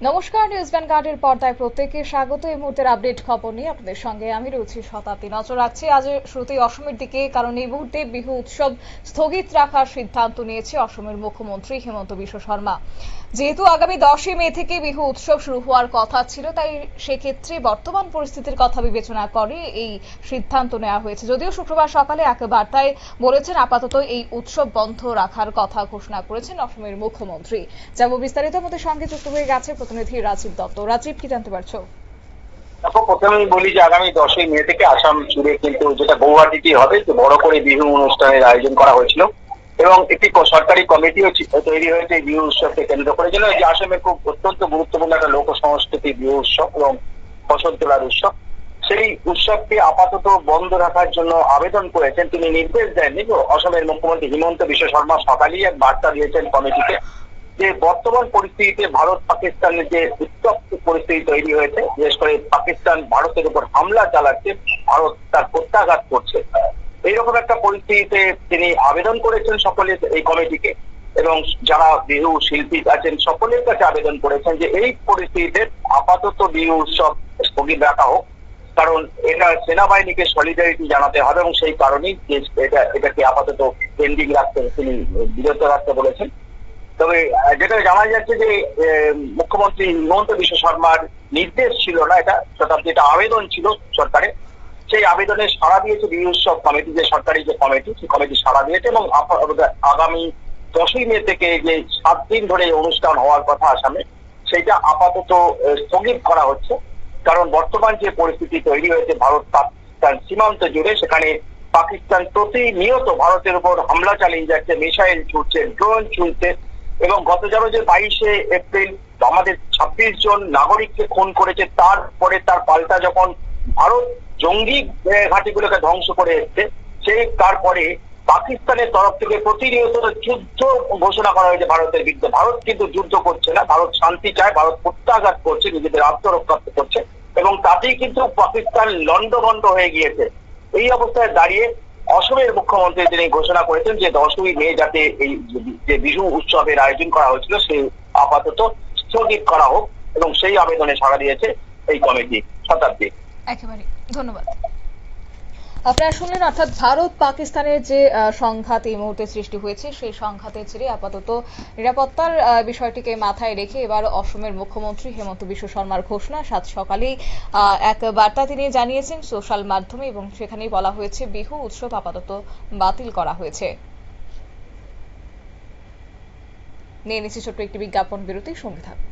নমস্কার, নিউজ ভ্যানগার্ডের পর্দায় প্রত্যেককে স্বাগত। এই মুহূর্তের আপডেট খবর নিয়ে আপনাদের সঙ্গে আমি রয়েছি শতাব্দী। নজর রাখছি আজ শুরুতেই অসমের দিকে, কারণ এই মুহূর্তে বিহু উৎসব স্থগিত রাখার সিদ্ধান্ত নিয়েছে অসমের মুখ্যমন্ত্রী হিমন্ত বিশ্ব শর্মা। যেহেতু আগামী 10 মে থেকে বিহু উৎসব শুরু হওয়ার কথা ছিল, তাই সেক্ষেত্রে বর্তমান পরিস্থিতির কথা বিবেচনা করে এই সিদ্ধান্ত নেওয়া হয়েছে। যদিও শুক্রবার সকালে এক বার্তায় বলেছেন আপাতত এই উৎসব বন্ধ রাখার কথা ঘোষণা করেছেন অসমের মুখ্যমন্ত্রী। যাব বিস্তারিত আমাদের সঙ্গে যুক্ত হয়ে গেছে প্রতিনিধি রাজীব দত্ত। রাজীব, কি জানতে পারছো? দেখো, প্রথমেই বলি যে আগামী 10ই মে থেকে আসাম জুড়ে কিন্তু যেটা গৌহাটিতে হবে, যে বড় করে বিহু অনুষ্ঠানের আয়োজন করা হয়েছিল এবং একটি সরকারি কমিটিও তৈরি হয়েছে এই বিহু উৎসবকে কেন্দ্র করে। যেন যে আসামের খুব অত্যন্ত গুরুত্বপূর্ণ একটা লোক সংস্কৃতি বিহু উৎসব এবং ফসল তোলার উৎসব, সেই উৎসবকে আপাতত বন্ধ রাখার জন্য আবেদন করেছেন। তিনি নির্দেশ দেননি। অসমের মুখ্যমন্ত্রী হিমন্ত বিশ্ব শর্মা সকালেই এক বার্তা দিয়েছেন কমিটিকে যে বর্তমান পরিস্থিতিতে ভারত পাকিস্তানের যে উত্তপ্ত পরিস্থিতি তৈরি হয়েছে, বিশেষ করে পাকিস্তান ভারতের উপর হামলা চালাচ্ছে, ভারত তার প্রত্যাঘাত করছে, এইরকম একটা পরিস্থিতিতে তিনি আবেদন করেছেন সকলে এই কমিটিকে এবং যারা বিহু শিল্পী আছেন সকলের কাছে আবেদন করেছেন যে এই পরিস্থিতিতে আপাতত বিহু উৎসব স্থগিত রাখা হোক, কারণ এটা সেনাবাহিনীকে সলিডারিটি জানাতে হবে এবং সেই কারণেই এটাকে আপাতত পেন্ডিং রাখতে, তিনি বিরত রাখতে বলেছেন। তবে যেটা জানা যাচ্ছে যে মুখ্যমন্ত্রী হিমন্ত বিশ্ব শর্মার নির্দেশ ছিল না, এটা শতাব্দী, এটা আবেদন ছিল সরকারের। সেই আবেদনে সাড়া দিয়েছে বিহু উৎসব কমিটি, যে সরকারি যে কমিটি, সেই কমিটি সাড়া দিয়েছে এবং আগামী 10ই মে থেকে যে 7 দিন ধরে অনুষ্ঠান হওয়ার কথা আসামে, সেটা আপাতত স্থগিত করা হচ্ছে। কারণ বর্তমান যে পরিস্থিতি তৈরি হয়েছে ভারত পাকিস্তান সীমান্ত জুড়ে, সেখানে পাকিস্তান প্রতিনিয়ত ভারতের উপর হামলা চালিয়ে যাচ্ছে, মিসাইল ছুটছে, ড্রোন ছুটছে এবং গত যারা যে 22শে এপ্রিল আমাদের 26 জন নাগরিককে খুন করেছে, তারপরে তার পাল্টা যখন ভারত জঙ্গি ঘাঁটিগুলোকে ধ্বংস করে এসছে, সেই তারপরে পাকিস্তানের তরফ থেকে প্রতিনিয়ত যুদ্ধ ঘোষণা করা হয়েছে ভারতের বিরুদ্ধে। ভারত কিন্তু যুদ্ধ করছে না, ভারত শান্তি চায়, ভারত প্রত্যাঘাত করছে, নিজেদের আত্মরক্ষা করছে এবং তাতেই কিন্তু পাকিস্তান লন্ডভন্ড হয়ে গিয়েছে। এই অবস্থায় দাঁড়িয়ে অসমের মুখ্যমন্ত্রী তিনি ঘোষণা করেছেন যে 10ই মে যাতে এই যে বিহু উৎসবের আয়োজন করা হয়েছিল সেই আপাতত স্থগিত করা হোক এবং সেই আবেদনে সাড়া দিয়েছে এই কমিটি। শতাব্দী, একেবারে ধন্যবাদ। আপনারা শুনলেন, অর্থাৎ ভারত পাকিস্তানের যে সংঘাত এই মুহূর্তে সৃষ্টি হয়েছে, সেই সংঘাতের জেরে আপাতত নিরাপত্তার বিষয়টিকে মাথায় রেখে এবার অসমের মুখ্যমন্ত্রী হিমন্ত বিশ্ব শর্মার ঘোষণা। সাত সকালেই এক বার্তা তিনি জানিয়েছেন সোশ্যাল মাধ্যমে এবং সেখানেই বলা হয়েছে বিহু উৎসব আপাতত বাতিল করা হয়েছে। নিয়ে নিচ্ছি ছোট্ট একটি বিজ্ঞাপন বিরতি, সঙ্গে থাকুন।